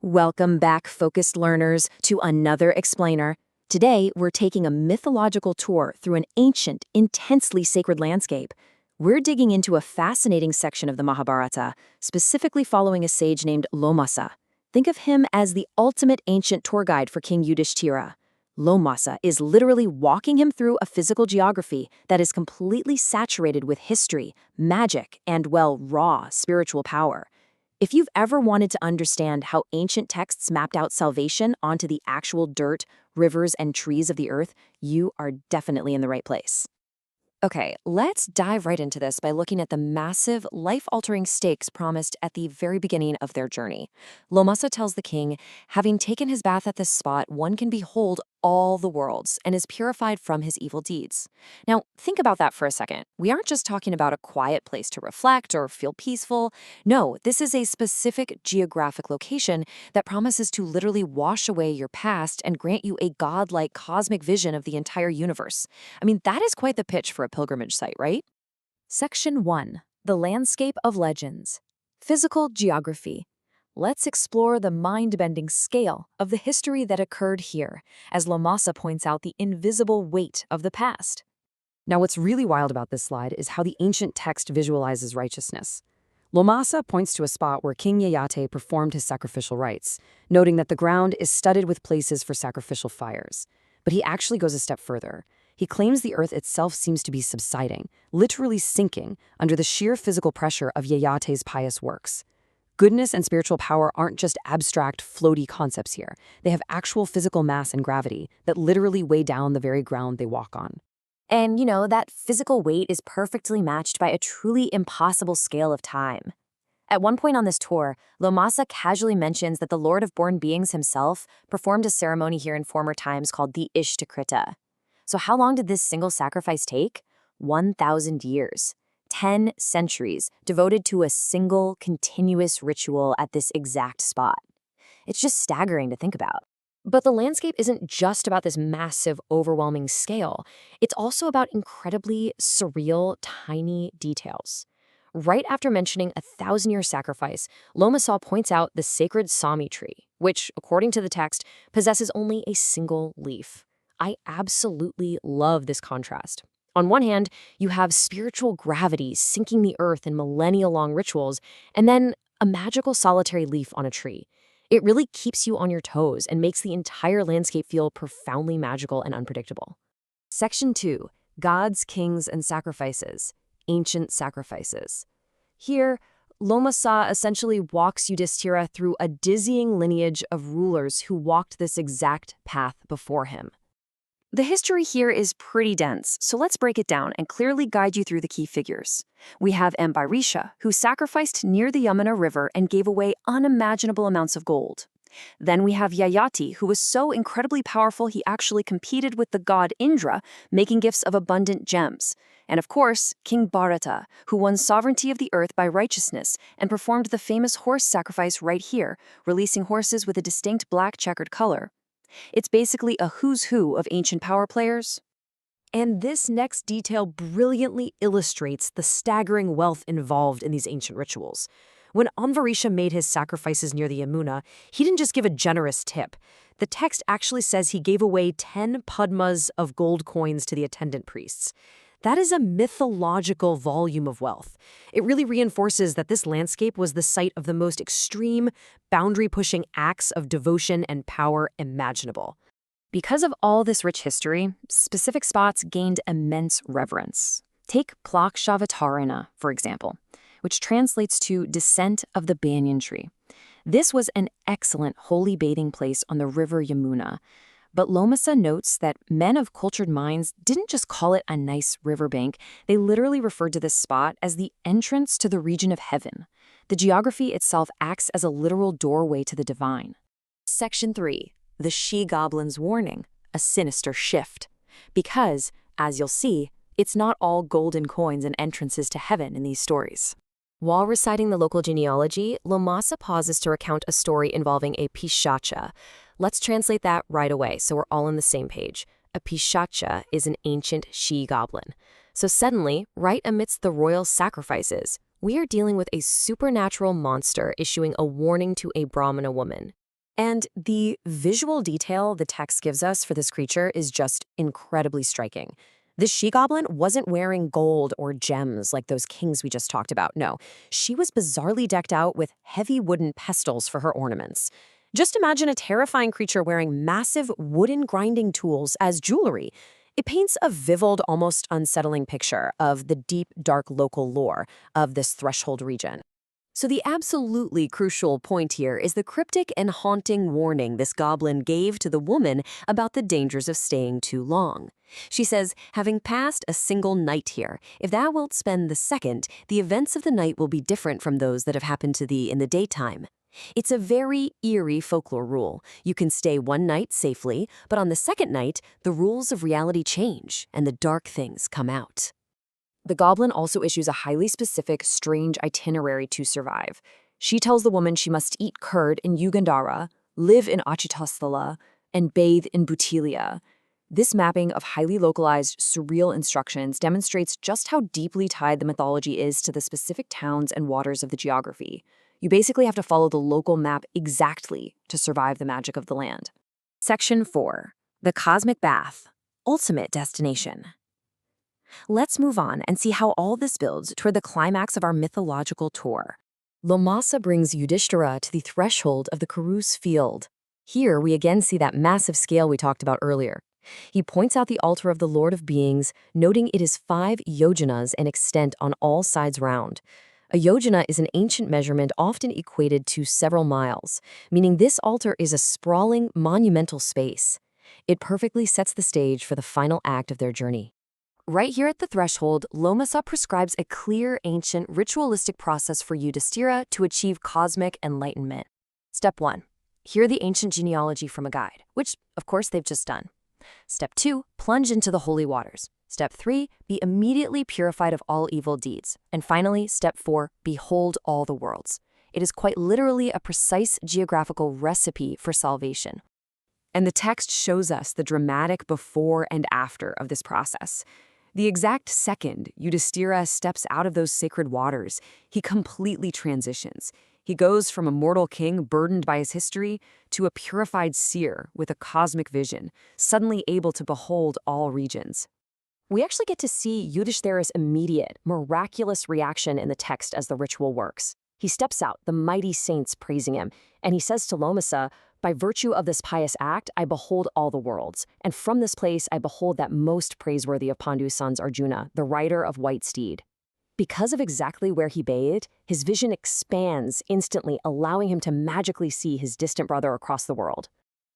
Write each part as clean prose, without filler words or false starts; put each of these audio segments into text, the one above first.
Welcome back, focused learners, to another explainer. Today, we're taking a mythological tour through an ancient, intensely sacred landscape. We're digging into a fascinating section of the Mahabharata, specifically following a sage named Lomasa. Think of him as the ultimate ancient tour guide for King Yudhishthira. Lomasa is literally walking him through a physical geography that is completely saturated with history, magic, and, well, raw spiritual power. If you've ever wanted to understand how ancient texts mapped out salvation onto the actual dirt, rivers, and trees of the earth, you are definitely in the right place. Okay, let's dive right into this by looking at the massive, life-altering stakes promised at the very beginning of their journey. Lomasa tells the king, having taken his bath at this spot, one can behold all the worlds and is purified from his evil deeds. Now, think about that for a second. We aren't just talking about a quiet place to reflect or feel peaceful. No, this is a specific geographic location that promises to literally wash away your past and grant you a godlike cosmic vision of the entire universe. I mean, that is quite the pitch for a pilgrimage site, right? Section 1. The Landscape of Legends. Physical Geography. Let's explore the mind-bending scale of the history that occurred here, as Lomasa points out the invisible weight of the past. Now, what's really wild about this slide is how the ancient text visualizes righteousness. Lomasa points to a spot where King Yayati performed his sacrificial rites, noting that the ground is studded with places for sacrificial fires. But he actually goes a step further. He claims the earth itself seems to be subsiding, literally sinking, under the sheer physical pressure of Yayati's pious works. Goodness and spiritual power aren't just abstract, floaty concepts here. They have actual physical mass and gravity that literally weigh down the very ground they walk on. And, that physical weight is perfectly matched by a truly impossible scale of time. At one point on this tour, Lomasa casually mentions that the Lord of Born Beings himself performed a ceremony here in former times called the Ishtakrita. So how long did this single sacrifice take? 1,000 years. 10 centuries devoted to a single, continuous ritual at this exact spot. It's just staggering to think about. But the landscape isn't just about this massive, overwhelming scale. It's also about incredibly surreal, tiny details. Right after mentioning a 1,000-year sacrifice, Lomasa points out the sacred Sami tree, which, according to the text, possesses only a single leaf. I absolutely love this contrast. On one hand, you have spiritual gravity sinking the earth in millennia-long rituals, and then a magical solitary leaf on a tree. It really keeps you on your toes and makes the entire landscape feel profoundly magical and unpredictable. Section 2. Gods, Kings, and Sacrifices. Ancient Sacrifices. Here, Lomasa essentially walks Yudhishthira through a dizzying lineage of rulers who walked this exact path before him. The history here is pretty dense, so let's break it down and clearly guide you through the key figures. We have Amvarisha, who sacrificed near the Yamuna River and gave away unimaginable amounts of gold. Then we have Yayati, who was so incredibly powerful he actually competed with the god Indra, making gifts of abundant gems. And of course, King Bharata, who won sovereignty of the earth by righteousness and performed the famous horse sacrifice right here, releasing horses with a distinct black checkered color. It's basically a who's who of ancient power players. And this next detail brilliantly illustrates the staggering wealth involved in these ancient rituals. When Amvarisha made his sacrifices near the Yamuna, he didn't just give a generous tip. The text actually says he gave away 10 padmas of gold coins to the attendant priests. That is a mythological volume of wealth. It really reinforces that this landscape was the site of the most extreme, boundary-pushing acts of devotion and power imaginable. Because of all this rich history, specific spots gained immense reverence. Take Plakshavatharana, for example, which translates to descent of the banyan tree. This was an excellent holy bathing place on the river Yamuna. But Lomasa notes that men of cultured minds didn't just call it a nice riverbank, they literally referred to this spot as the entrance to the region of heaven. The geography itself acts as a literal doorway to the divine. Section 3. The She-Goblin's Warning, a sinister shift. Because, as you'll see, it's not all golden coins and entrances to heaven in these stories. While reciting the local genealogy, Lomasa pauses to recount a story involving a pishacha. Let's translate that right away so we're all on the same page. A pishacha is an ancient she-goblin. So suddenly, right amidst the royal sacrifices, we are dealing with a supernatural monster issuing a warning to a Brahmana woman. And the visual detail the text gives us for this creature is just incredibly striking. This she-goblin wasn't wearing gold or gems like those kings we just talked about. No, she was bizarrely decked out with heavy wooden pestles for her ornaments. Just imagine a terrifying creature wearing massive wooden grinding tools as jewelry. It paints a vivid, almost unsettling picture of the deep, dark local lore of this threshold region. So the absolutely crucial point here is the cryptic and haunting warning this goblin gave to the woman about the dangers of staying too long. She says, having passed a single night here, if thou wilt spend the second, the events of the night will be different from those that have happened to thee in the daytime. It's a very eerie folklore rule. You can stay one night safely, but on the second night, the rules of reality change and the dark things come out. The goblin also issues a highly specific, strange itinerary to survive. She tells the woman she must eat curd in Ugandhara, live in Achitosthala, and bathe in Butilia. This mapping of highly localized, surreal instructions demonstrates just how deeply tied the mythology is to the specific towns and waters of the geography. You basically have to follow the local map exactly to survive the magic of the land. Section 4. The Cosmic Bath. Ultimate Destination. Let's move on and see how all this builds toward the climax of our mythological tour. Lomasa brings Yudhishthira to the threshold of the Kuru's field. Here we again see that massive scale we talked about earlier. He points out the altar of the Lord of Beings, noting it is 5 yojanas in extent on all sides round. A yojana is an ancient measurement often equated to several miles, meaning this altar is a sprawling, monumental space. It perfectly sets the stage for the final act of their journey. Right here at the threshold, Lomasa prescribes a clear, ancient, ritualistic process for Yudhishthira to achieve cosmic enlightenment. Step 1. Hear the ancient genealogy from a guide, which, of course, they've just done. Step 2. Plunge into the holy waters. Step 3. Be immediately purified of all evil deeds. And finally, Step 4. Behold all the worlds. It is quite literally a precise geographical recipe for salvation. And the text shows us the dramatic before and after of this process. The exact second Yudhishthira steps out of those sacred waters, he completely transitions. He goes from a mortal king burdened by his history to a purified seer with a cosmic vision, suddenly able to behold all regions. We actually get to see Yudhishthira's immediate, miraculous reaction in the text as the ritual works. He steps out, the mighty saints praising him, and he says to Lomasa, "By virtue of this pious act, I behold all the worlds, and from this place I behold that most praiseworthy of Pandu's sons Arjuna, the rider of white steed." Because of exactly where he bathed, his vision expands instantly, allowing him to magically see his distant brother across the world.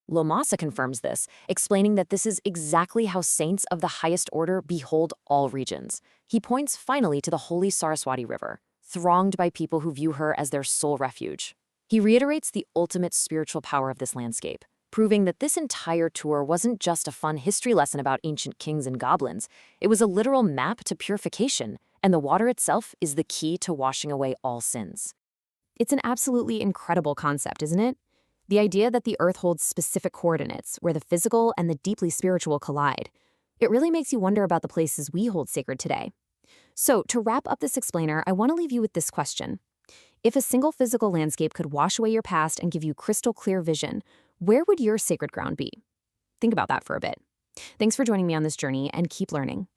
Lomasa confirms this, explaining that this is exactly how saints of the highest order behold all regions. He points finally to the holy Saraswati River, thronged by people who view her as their sole refuge. He reiterates the ultimate spiritual power of this landscape, proving that this entire tour wasn't just a fun history lesson about ancient kings and goblins. It was a literal map to purification, and the water itself is the key to washing away all sins. It's an absolutely incredible concept, isn't it? The idea that the Earth holds specific coordinates where the physical and the deeply spiritual collide. It really makes you wonder about the places we hold sacred today. So, to wrap up this explainer, I want to leave you with this question. If a single physical landscape could wash away your past and give you crystal clear vision, where would your sacred ground be? Think about that for a bit. Thanks for joining me on this journey, and keep learning.